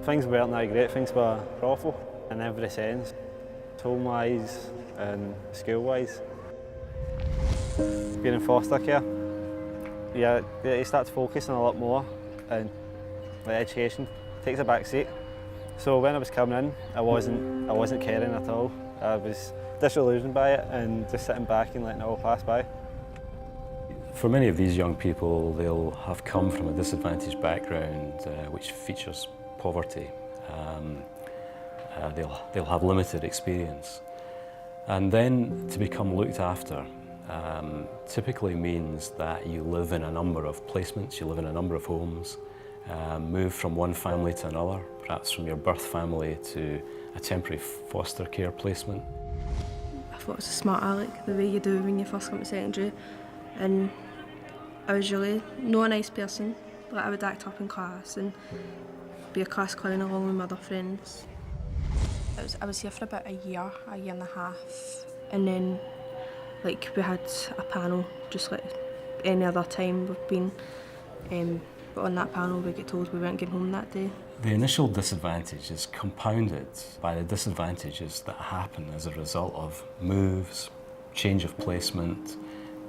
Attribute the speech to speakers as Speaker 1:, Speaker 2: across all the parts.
Speaker 1: Things weren't that great, things were awful in every sense, home-wise and school-wise. Being in foster care, you start focusing a lot more, and education takes a back seat. So when I was coming in, I wasn't caring at all. I was disillusioned by it and just sitting back and letting it all pass by.
Speaker 2: For many of these young people, they'll have come from a disadvantaged background which features poverty. They'll have limited experience. And then to become looked after typically means that you live in a number of placements, you live in a number of homes, move from one family to another, perhaps from your birth family to a temporary foster care placement.
Speaker 3: I thought it was a smart aleck, the way you do when you first come to secondary. And I was really not a nice person. Like, I would act up in class and be a class clown along with my other friends. I was here for about a year and a half, and then we had a panel just like any other time we've been, but on that panel we get told we weren't getting home that day.
Speaker 2: The initial disadvantage is compounded by the disadvantages that happen as a result of moves, change of placement,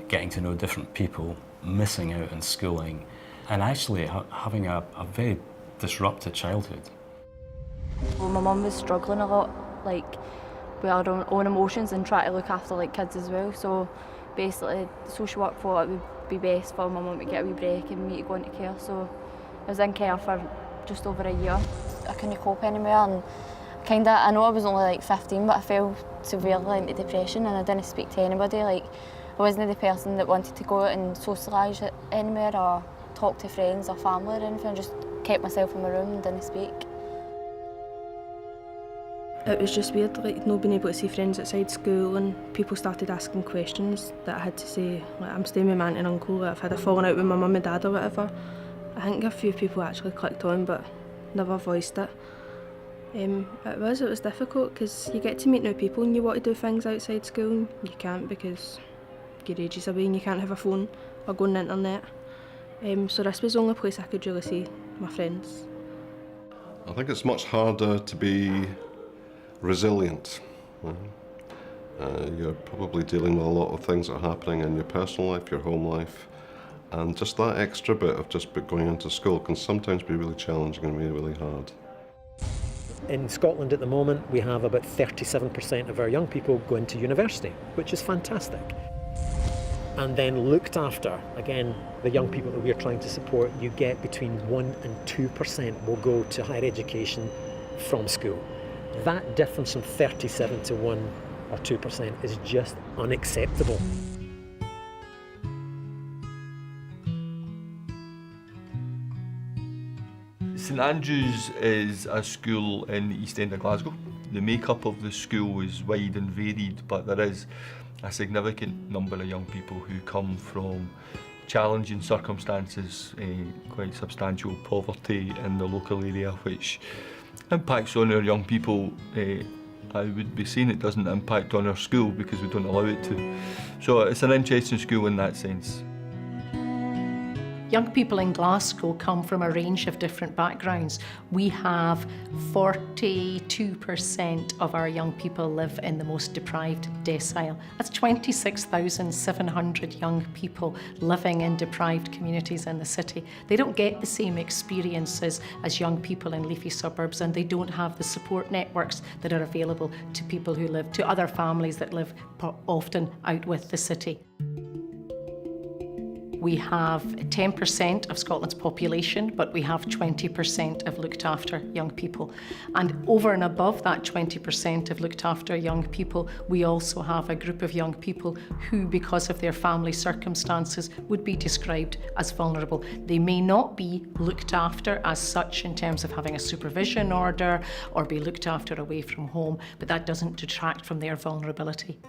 Speaker 2: getting to know different people, missing out on schooling, and actually having a very disrupted childhood.
Speaker 4: Well, my mum was struggling a lot, with her own emotions and trying to look after kids as well. So basically, the social work thought it would be best for my mum to get a wee break and me to go into care. So I was in care for just over a year. I couldn't cope anymore, and I know I was only 15, but I fell severely into depression and I didn't speak to anybody. I wasn't the person that wanted to go out and socialise anywhere or talk to friends or family or anything. I just kept myself in my room and didn't speak.
Speaker 3: It was just weird, not being able to see friends outside school, and people started asking questions that I had to say, I'm staying with my aunt and uncle, I've had a falling out with my mum and dad or whatever. I think a few people actually clicked on but never voiced it. It was difficult because you get to meet new people and you want to do things outside school and you can't because your age is away and you can't have a phone or go on the internet. So this was the only place I could really see my friends.
Speaker 5: I think it's much harder to be resilient. You're probably dealing with a lot of things that are happening in your personal life, your home life, and just that extra bit of just going into school can sometimes be really challenging and really hard.
Speaker 6: In Scotland at the moment, we have about 37% of our young people going to university, which is fantastic. And then looked after, again, the young people that we're trying to support, you get between 1 and 2% will go to higher education from school. That difference from 37 to 1 or 2% is just unacceptable.
Speaker 7: St Andrews is a school in the East End of Glasgow. The makeup of the school is wide and varied, but there is a significant number of young people who come from challenging circumstances, quite substantial poverty in the local area, which impacts on our young people. I would be saying it doesn't impact on our school because we don't allow it to. So it's an interesting school in that sense.
Speaker 8: Young people in Glasgow come from a range of different backgrounds. We have 42% of our young people live in the most deprived decile. That's 26,700 young people living in deprived communities in the city. They don't get the same experiences as young people in leafy suburbs, and they don't have the support networks that are available to people who live, to other families that live often out with the city. We have 10% of Scotland's population, but we have 20% of looked after young people. And over and above that 20% of looked after young people, we also have a group of young people who, because of their family circumstances, would be described as vulnerable. They may not be looked after as such in terms of having a supervision order or be looked after away from home, but that doesn't detract from their vulnerability.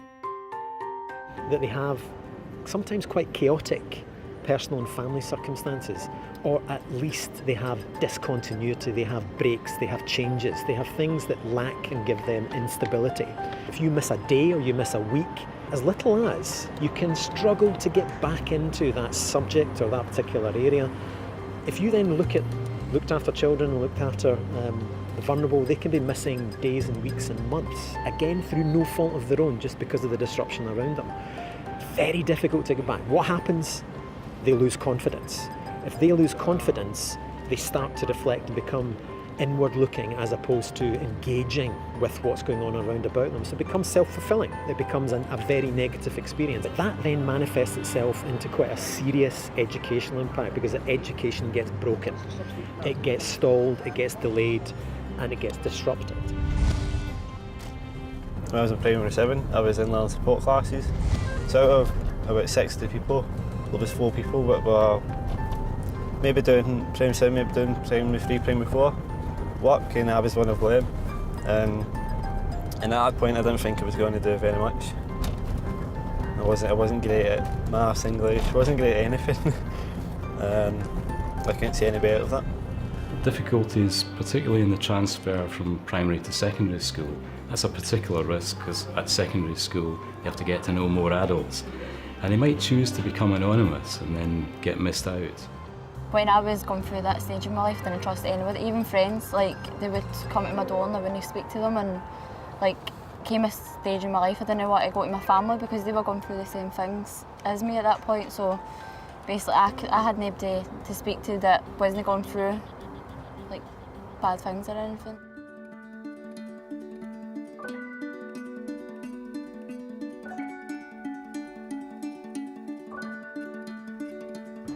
Speaker 6: That they have sometimes quite chaotic personal and family circumstances, or at least they have discontinuity, they have breaks, they have changes, they have things that lack and give them instability. If you miss a day or you miss a week, as little as, you can struggle to get back into that subject or that particular area. If you then look at looked after children, looked after the vulnerable, they can be missing days and weeks and months, again through no fault of their own, just because of the disruption around them. Very difficult to get back. What happens? They lose confidence. If they lose confidence, they start to reflect and become inward looking as opposed to engaging with what's going on around about them. So it becomes self-fulfilling. It becomes a very negative experience. That then manifests itself into quite a serious educational impact, because the education gets broken. It gets stalled, it gets delayed, and it gets disrupted.
Speaker 1: When I was in primary 7, I was in learning support classes. So out of about 60 people, there was 4 people that were maybe doing primary 7, maybe doing primary 3, primary 4 work, and I was one of them. And at that point I didn't think I was going to do very much. I wasn't great at maths, English, I wasn't great at anything. I couldn't see any better of that.
Speaker 2: Difficulties, particularly in the transfer from primary to secondary school, that's a particular risk, because at secondary school you have to get to know more adults, and they might choose to become anonymous and then get missed out.
Speaker 4: When I was going through that stage in my life, I didn't trust anyone, even friends. Like, they would come to my door and I wouldn't speak to them, and like, came a stage in my life I didn't want to go to my family because they were going through the same things as me at that point. So basically I had nobody to speak to that wasn't going through like bad things or anything.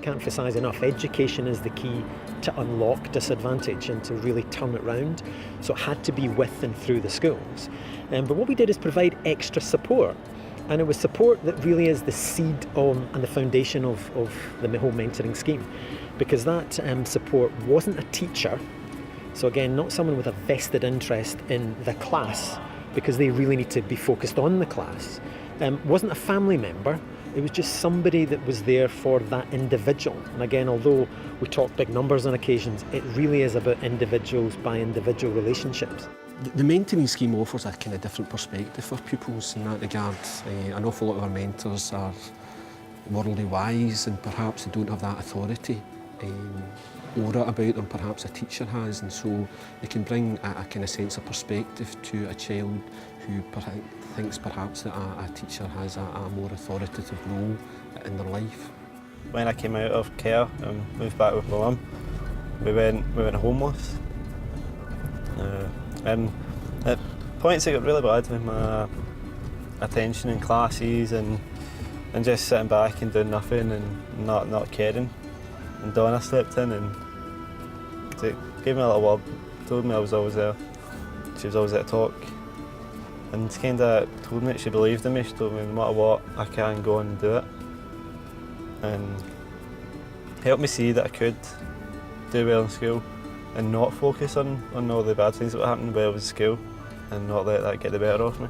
Speaker 6: Can't emphasise enough, education is the key to unlock disadvantage and to really turn it round. So it had to be with and through the schools. But what we did is provide extra support, and it was support that really is the seed and the foundation of the whole mentoring scheme, because that support wasn't a teacher, so again not someone with a vested interest in the class because they really need to be focused on the class, wasn't a family member. It was just somebody that was there for that individual. And again, although we talk big numbers on occasions, it really is about individuals by individual relationships.
Speaker 9: The mentoring scheme offers a kind of different perspective for pupils in that regard. An awful lot of our mentors are worldly wise, and perhaps they don't have that authority aura about them perhaps a teacher has, and so they can bring a kind of sense of perspective to a child who thinks perhaps that a teacher has a more authoritative role in their life.
Speaker 1: When I came out of care and moved back with my mum, we went homeless. And at points it got really bad with my attention in classes and just sitting back and doing nothing and not caring. And Donna stepped in and gave me a little word, told me I was always there. She was always there to talk. And she kind of told me that she believed in me. She told me no matter what, I can go and do it. And helped me see that I could do well in school and not focus on all the bad things that were happening while I was at school and not let that get the better of me.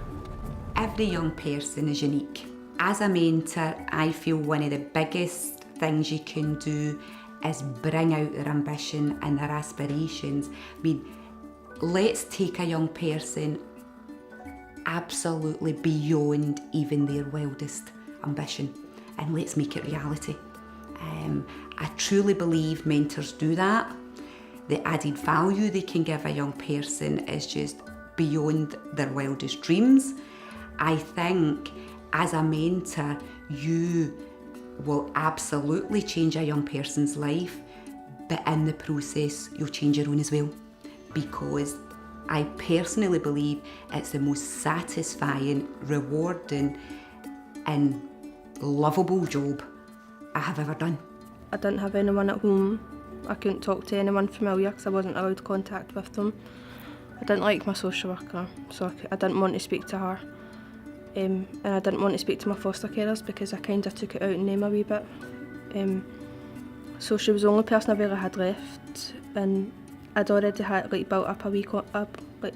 Speaker 10: Every young person is unique. As a mentor, I feel one of the biggest things you can do is bring out their ambition and their aspirations. I mean, let's take a young person absolutely beyond even their wildest ambition and let's make it reality. I truly believe mentors do that. The added value they can give a young person is just beyond their wildest dreams. I think as a mentor, you will absolutely change a young person's life, but in the process, you'll change your own as well. Because I personally believe it's the most satisfying, rewarding, and lovable job I have ever done.
Speaker 3: I didn't have anyone at home. I couldn't talk to anyone familiar because I wasn't allowed contact with them. I didn't like my social worker, so I didn't want to speak to her. And I didn't want to speak to my foster carers because I kind of took it out on them a wee bit. So she was the only person I really had left, and I'd already had built up a wee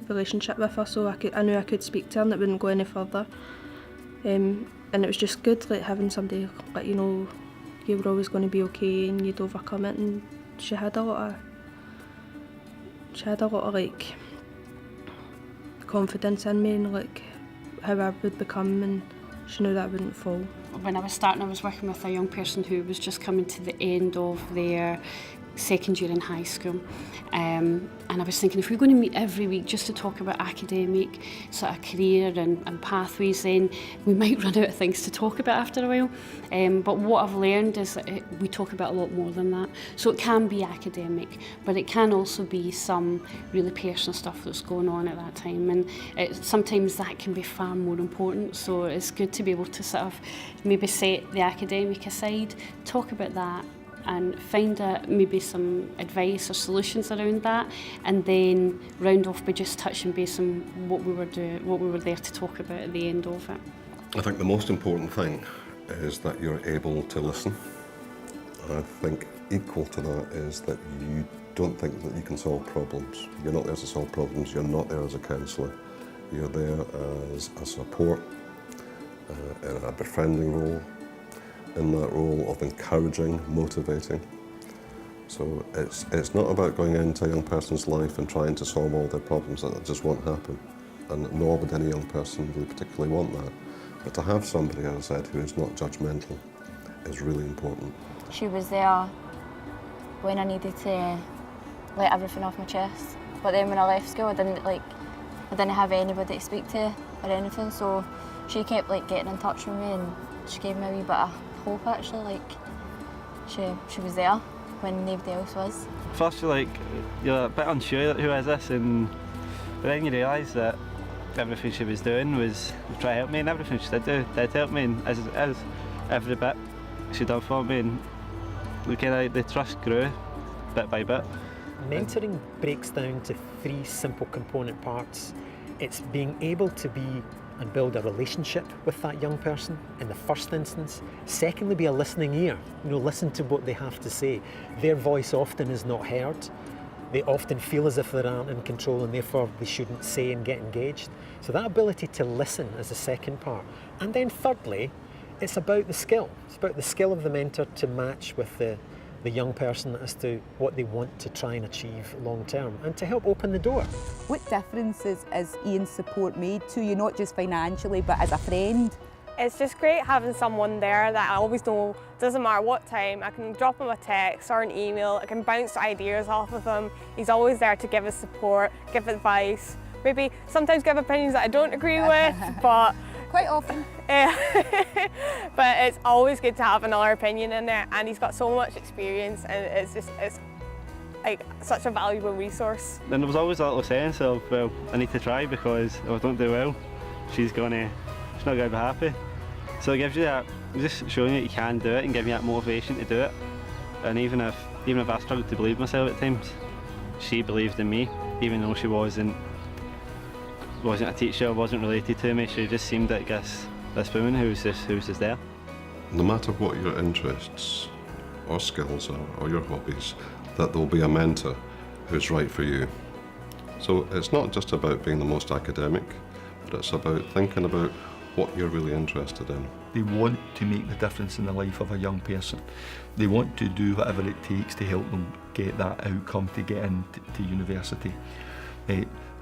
Speaker 3: relationship with her, so I knew I could speak to her and it wouldn't go any further. And it was just good having somebody let you know you were always going to be okay and you'd overcome it. And she had a lot of confidence in me and how I would become, and she knew that I wouldn't fall.
Speaker 11: When I was starting, I was working with a young person who was just coming to the end of their second year in high school. And I was thinking, if we're going to meet every week just to talk about academic sort of career and pathways, then we might run out of things to talk about after a while. But what I've learned is that we talk about a lot more than that. So it can be academic, but it can also be some really personal stuff that's going on at that time. And sometimes that can be far more important. So it's good to be able to sort of maybe set the academic aside, talk about that, and find maybe some advice or solutions around that, and then round off by just touching base on what we were there to talk about at the end of it.
Speaker 5: I think the most important thing is that you're able to listen. I think equal to that is that you don't think that you can solve problems. You're not there to solve problems, you're not there as a counsellor. You're there as a support, in a befriending role, in that role of encouraging, motivating. So it's not about going into a young person's life and trying to solve all their problems. That just won't happen. And nor would any young person really particularly want that. But to have somebody, as I said, who is not judgmental is really important.
Speaker 4: She was there when I needed to let everything off my chest. But then when I left school, I didn't have anybody to speak to or anything. So she kept getting in touch with me, and she gave me a wee bit of hope actually. She was there when nobody else was.
Speaker 1: First you're a bit unsure, who is this, and then you realise that everything she was doing was try to help me, and everything she did do did help me, and as every bit she done for me, and the trust grew bit by bit.
Speaker 6: Mentoring breaks down to 3 simple component parts. It's being able to be and build a relationship with that young person in the first instance. Secondly, be a listening ear. Listen to what they have to say. Their voice often is not heard. They often feel as if they aren't in control, and therefore they shouldn't say and get engaged. So that ability to listen is the second part. And then thirdly, it's about the skill. It's about the skill of the mentor to match with the young person as to what they want to try and achieve long term, and to help open the door.
Speaker 12: What differences is Ian's support made to you, not just financially, but as a friend?
Speaker 13: It's just great having someone there that I always know, doesn't matter what time, I can drop him a text or an email, I can bounce ideas off of him. He's always there to give us support, give advice, maybe sometimes give opinions that I don't agree with, but
Speaker 12: quite often.
Speaker 13: But it's always good to have another opinion in there, and he's got so much experience, and it's such a valuable resource.
Speaker 1: Then there was always that little sense of, well, I need to try, because if I don't do well, she's not going to be happy. So it gives you that, just showing that you can do it and giving you that motivation to do it. And even if I struggled to believe myself at times, she believed in me, even though she wasn't a teacher, wasn't related to me. She just seemed like this woman who was just there.
Speaker 5: No matter what your interests or skills are, or your hobbies, that there'll be a mentor who's right for you. So it's not just about being the most academic, but it's about thinking about what you're really interested in.
Speaker 7: They want to make the difference in the life of a young person. They want to do whatever it takes to help them get that outcome to get into university.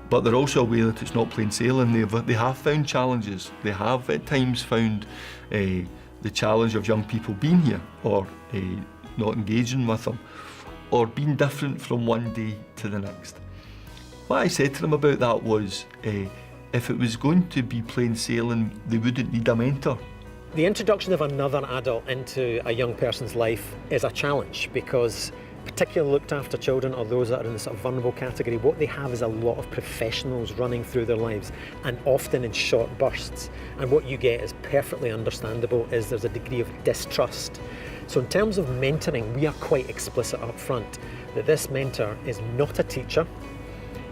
Speaker 7: But they're also aware that it's not plain sailing. They have found challenges. They have at times found the challenge of young people being here, or not engaging with them, or being different from one day to the next. What I said to them about that was, if it was going to be plain sailing, they wouldn't need a mentor.
Speaker 6: The introduction of another adult into a young person's life is a challenge, because particularly looked after children, or those that are in the sort of vulnerable category, what they have is a lot of professionals running through their lives, and often in short bursts. And what you get is perfectly understandable, is there's a degree of distrust. So in terms of mentoring, we are quite explicit up front that this mentor is not a teacher,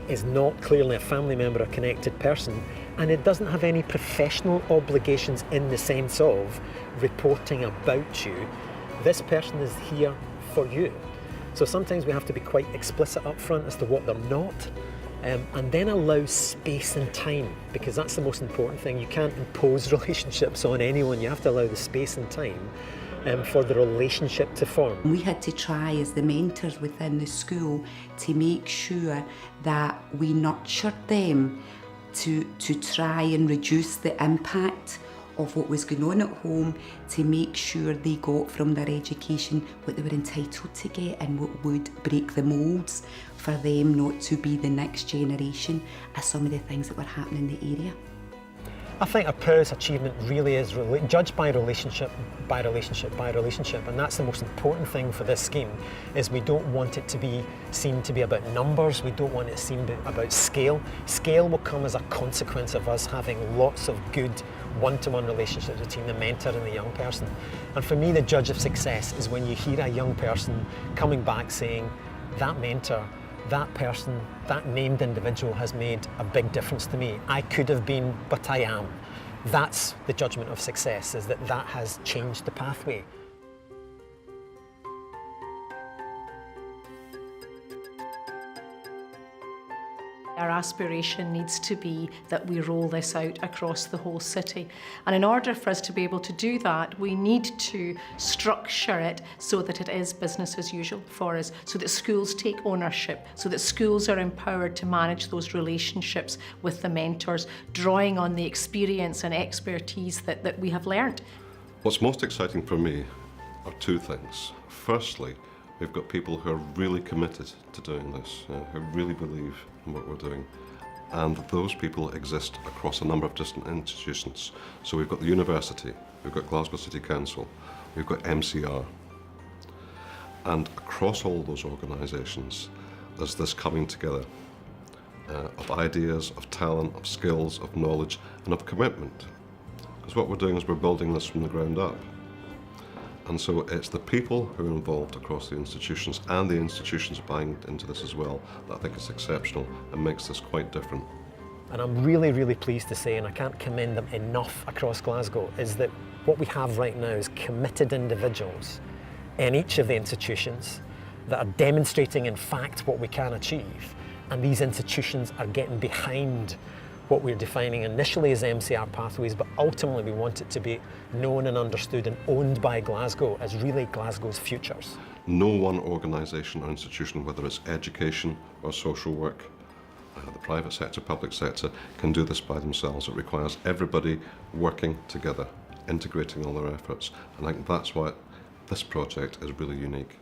Speaker 6: is not clearly a family member or connected person, and it doesn't have any professional obligations in the sense of reporting about you. This person is here for you. So sometimes we have to be quite explicit up front as to what they're not, and then allow space and time, because that's the most important thing. You can't impose relationships on anyone. You have to allow the space and time for the relationship to form.
Speaker 10: We had to try, as the mentors within the school, to make sure that we nurtured them to try and reduce the impact of what was going on at home to make sure they got from their education what they were entitled to get and what would break the moulds for them not to be the next generation as some of the things that were happening in the area.
Speaker 6: I think a POW's achievement really is judged by relationship, and that's the most important thing for this scheme, is we don't want it to be seen to be about numbers, we don't want it seen about scale. Scale will come as a consequence of us having lots of good one-to-one relationships between the mentor and the young person. And for me, the judge of success is when you hear a young person coming back saying, that mentor, that person, that named individual has made a big difference to me. I could have been, but I am. That's the judgment of success, is that that has changed the pathway.
Speaker 8: Our aspiration needs to be that we roll this out across the whole city. And in order for us to be able to do that, we need to structure it so that it is business as usual for us, so that schools take ownership, so that schools are empowered to manage those relationships with the mentors, drawing on the experience and expertise that we have learned.
Speaker 5: What's most exciting for me are two things. Firstly, we've got people who are really committed to doing this, who really believe in what we're doing. And those people exist across a number of different institutions. So we've got the university, we've got Glasgow City Council, we've got MCR. And across all those organisations, there's this coming together of ideas, of talent, of skills, of knowledge, and of commitment. Because what we're doing is we're building this from the ground up. And so it's the people who are involved across the institutions, and the institutions buying into this as well, that I think is exceptional and makes this quite different.
Speaker 6: And I'm really, really pleased to say, and I can't commend them enough across Glasgow, is that what we have right now is committed individuals in each of the institutions that are demonstrating in fact what we can achieve. And these institutions are getting behind what we're defining initially as MCR Pathways, but ultimately we want it to be known and understood and owned by Glasgow as really Glasgow's futures.
Speaker 5: No one organisation or institution, whether it's education or social work, the private sector, public sector, can do this by themselves. It requires everybody working together, integrating all their efforts. And I think that's why this project is really unique.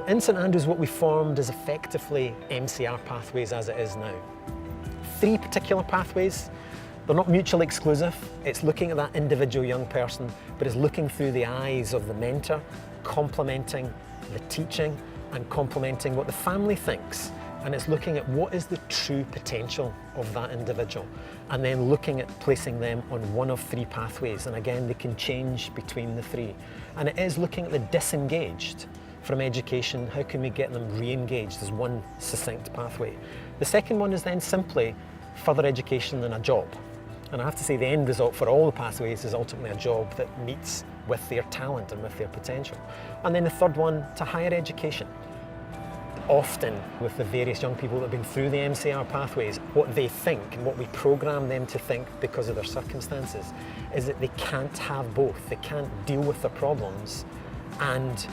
Speaker 6: In St Andrews, what we formed is effectively MCR Pathways as it is now. 3 particular pathways. They're not mutually exclusive. It's looking at that individual young person, but it's looking through the eyes of the mentor, complementing the teaching and complementing what the family thinks. And it's looking at what is the true potential of that individual, and then looking at placing them on one of 3 pathways. And again, they can change between the 3. And it is looking at the disengaged from education. How can we get them re-engaged as one succinct pathway? The second one is then simply further education and a job. And I have to say the end result for all the pathways is ultimately a job that meets with their talent and with their potential. And then the third one, to higher education. Often with the various young people that have been through the MCR pathways, what they think and what we program them to think because of their circumstances is that they can't have both. They can't deal with their problems and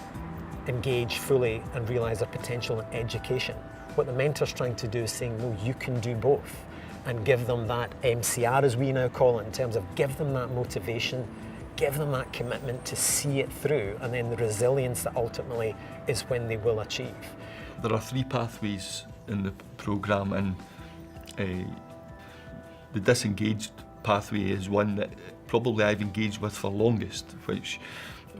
Speaker 6: engage fully and realise their potential in education. What the mentor's trying to do is saying, no, you can do both, and give them that MCR, as we now call it, in terms of give them that motivation, give them that commitment to see it through, and then the resilience that ultimately is when they will achieve.
Speaker 7: There are 3 pathways in the programme, and the disengaged pathway is one that probably I've engaged with for longest, which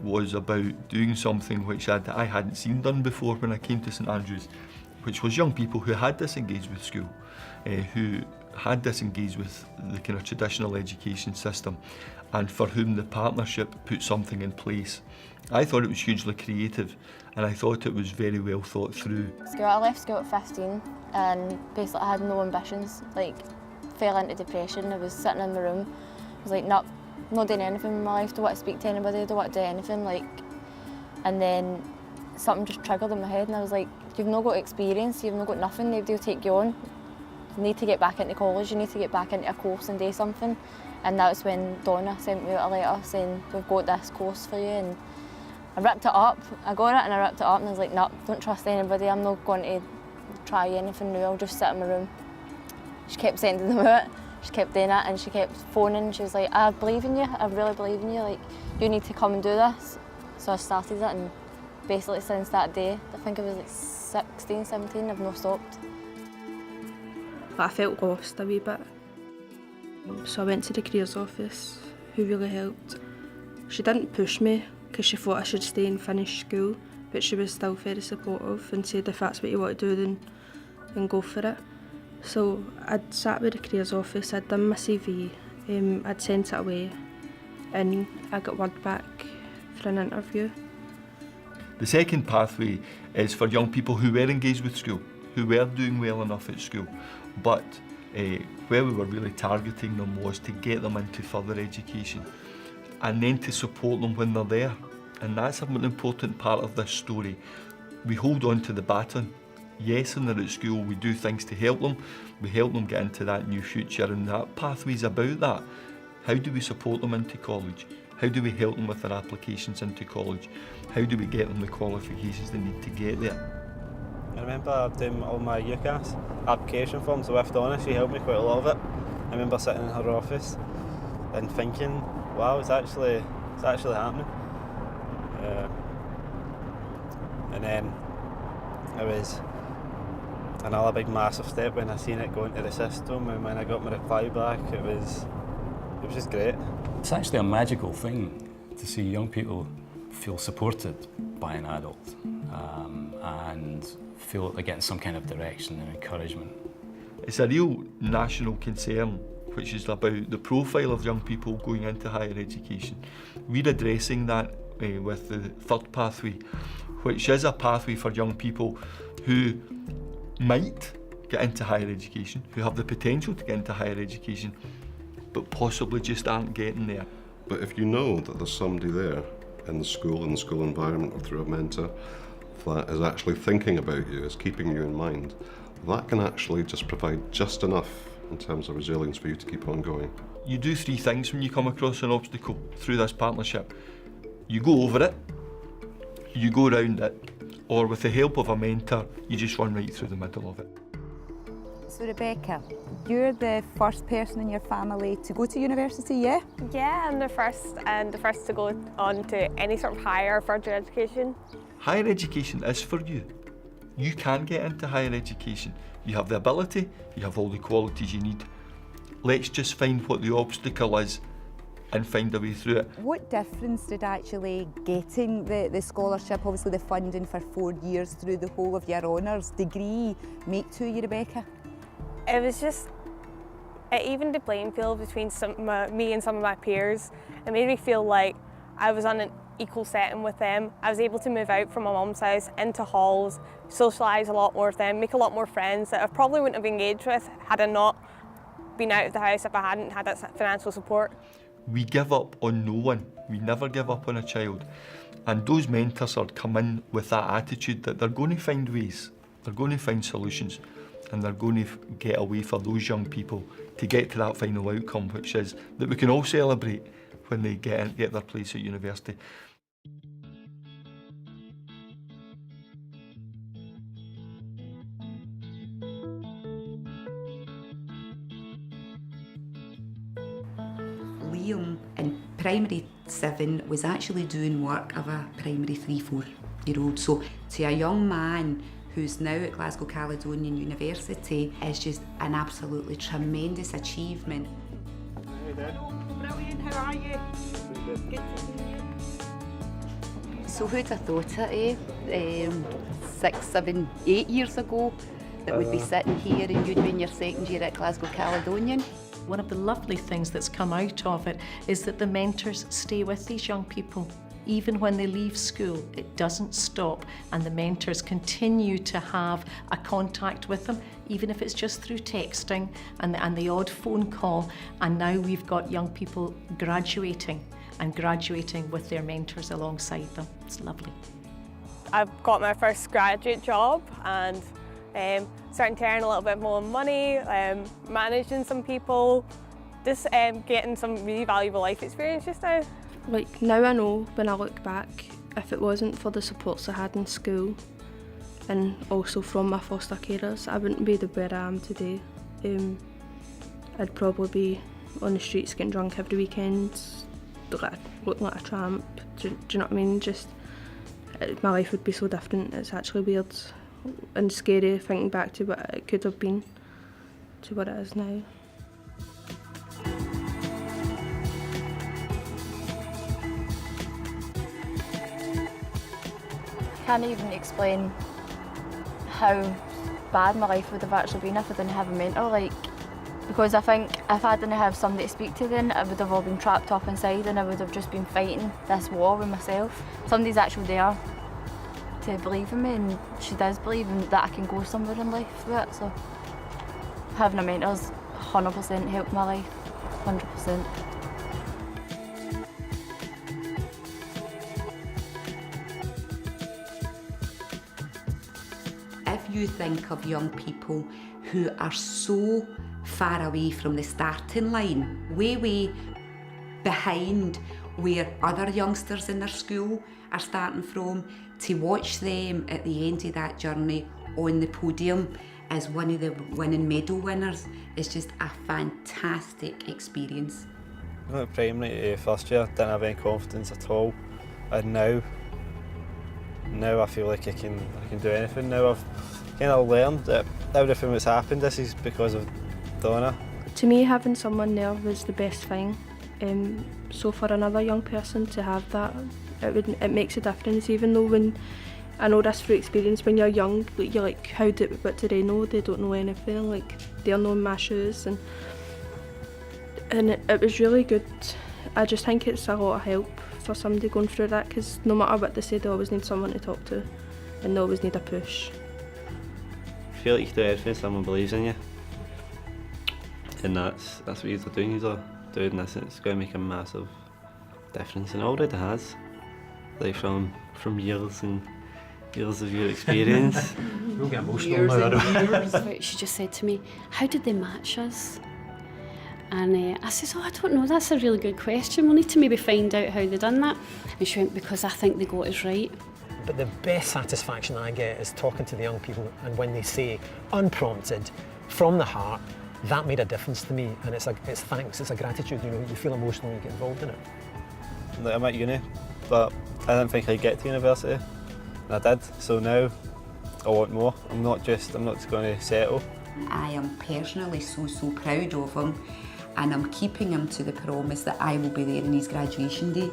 Speaker 7: was about doing something which I hadn't seen done before when I came to St Andrews, which was young people who had disengaged with school, who had disengaged with the kind of traditional education system, and for whom the partnership put something in place. I thought it was hugely creative, and I thought it was very well thought through.
Speaker 4: I left school at 15 and basically I had no ambitions, fell into depression. I was sitting in my room, I was like, nope, not doing anything in my life, don't want to speak to anybody, don't want to do anything, and then something just triggered in my head and I was like, you've not got experience, you've not got nothing, nobody will take you on. You need to get back into college, you need to get back into a course and do something. And that's when Donna sent me out a letter saying, we've got this course for you, and I ripped it up. I got it and I ripped it up and I was like, no, don't trust anybody, I'm not going to try anything new, I'll just sit in my room. She kept sending them out, she kept doing it, and she kept phoning. She was like, I believe in you, I really believe in you, like, you need to come and do this. So I started it, and basically since that day, I think I was like 16, 17, I've not stopped.
Speaker 3: I felt lost a wee bit. So I went to the careers office, who really helped. She didn't push me because she thought I should stay and finish school, but she was still very supportive and said if that's what you want to do, then go for it. So I'd sat with the careers office, I'd done my CV, I'd sent it away, and I got word back for an interview.
Speaker 7: The second pathway is for young people who were engaged with school, who were doing well enough at school, but where we were really targeting them was to get them into further education and then to support them when they're there. And that's an important part of this story. We hold on to the baton. Yes, when they're at school, we do things to help them. We help them get into that new future, and that pathway's about that. How do we support them into college? How do we help them with their applications into college? How do we get them the qualifications they need to get there?
Speaker 1: I remember doing all my UCAS application forms with Donna. She helped me quite a lot of it. I remember sitting in her office and thinking, wow, it's actually happening. And then it was another big massive step when I seen it go into the system, and when I got my reply back, it was just great.
Speaker 2: It's actually a magical thing to see young people feel supported by an adult and feel like they're getting some kind of direction and encouragement.
Speaker 7: It's a real national concern, which is about the profile of young people going into higher education. We're addressing that with the third pathway, which is a pathway for young people who might get into higher education, who have the potential to get into higher education, but possibly just aren't getting there.
Speaker 5: But if you know that there's somebody there in the school environment, or through a mentor, that is actually thinking about you, is keeping you in mind, that can actually just provide just enough in terms of resilience for you to keep on going.
Speaker 7: You do three things when you come across an obstacle through this partnership. You go over it, you go around it, or with the help of a mentor, you just run right through the middle of it.
Speaker 12: So Rebecca, you're the first person in your family to go to university, yeah?
Speaker 13: Yeah, I'm the first to go on to any sort of higher further education.
Speaker 7: Higher education is for you. You can get into higher education. You have the ability, you have all the qualities you need. Let's just find what the obstacle is and find a way through it.
Speaker 12: What difference did actually getting the scholarship, obviously the funding for 4 years through the whole of your honours degree, make to you, Rebecca?
Speaker 13: It was just, it evened the playing field between me and some of my peers. It made me feel like I was on an equal setting with them. I was able to move out from my mum's house into halls, socialise a lot more with them, make a lot more friends that I probably wouldn't have engaged with had I not been out of the house, if I hadn't had that financial support.
Speaker 7: We give up on no one. We never give up on a child. And those mentors are come in with that attitude that they're going to find ways, they're going to find solutions, and they're going to get a way for those young people to get to that final outcome, which is that we can all celebrate when they get their place at university.
Speaker 10: Liam in primary 7 was actually doing work of a primary 3-4-year-old. So to a young man who's now at Glasgow Caledonian University is just an absolutely tremendous achievement.
Speaker 11: Brilliant, how are you? Good to see you.
Speaker 10: So who'd have thought it, 6, 7, 8 years ago that we'd be sitting here and you'd be in your second year at Glasgow Caledonian?
Speaker 8: One of the lovely things that's come out of it is that the mentors stay with these young people. Even when they leave school, it doesn't stop, and the mentors continue to have a contact with them, even if it's just through texting and the odd phone call. And now we've got young people graduating with their mentors alongside them. It's lovely.
Speaker 13: I've got my first graduate job and starting to earn a little bit more money, managing some people, just getting some really valuable life experience just now.
Speaker 3: Like now I know when I look back, if it wasn't for the supports I had in school, and also from my foster carers. I wouldn't be where I am today. I'd probably be on the streets getting drunk every weekend, looking like a tramp. Do you know what I mean? Just my life would be so different. It's actually weird and scary thinking back to what it could have been to what it is now.
Speaker 4: I can't even explain how bad my life would have actually been if I didn't have a mentor. Because I think if I didn't have somebody to speak to, then I would have all been trapped up inside and I would have just been fighting this war with myself. Somebody's actually there to believe in me, and she does believe in that I can go somewhere in life with it. So having a mentor's 100% helped my life, 100%.
Speaker 10: If you think of young people who are so far away from the starting line, way behind where other youngsters in their school are starting from, to watch them at the end of that journey on the podium as one of the winning medal winners is just a fantastic experience.
Speaker 1: I went primary to first year, didn't have any confidence at all, and now I feel like I can do anything. Now I've kind of learned that everything that's happened, this is because of Donna.
Speaker 3: To me, having someone there was the best thing. So for another young person to have that, it makes a difference. Even though when I know this through experience, when you're young, you're like, what do they know? They don't know anything. Like, they're not in my shoes, and it was really good. I just think it's a lot of help for somebody going through that, because no matter what they say, they always need someone to talk to, and they always need a push.
Speaker 1: I feel like you do everything, someone believes in you, and that's what you're doing. You're doing this, and it's going to make a massive difference, and it already has. Like from years and years of your experience.
Speaker 6: You'll get emotional now.
Speaker 11: She just said to me, how did they match us? And I says, I don't know, that's a really good question. We'll need to maybe find out how they done that. And she went, because I think they got us right.
Speaker 6: But the best satisfaction I get is talking to the young people, and when they say, unprompted, from the heart, that made a difference to me, and it's thanks, it's a gratitude, you know, you feel emotional when you get involved in it.
Speaker 1: Like, I'm at uni, but I didn't think I'd get to university, and I did, so now I want more. I'm not just going to settle.
Speaker 10: I am personally so proud of him, and I'm keeping him to the promise that I will be there on his graduation day.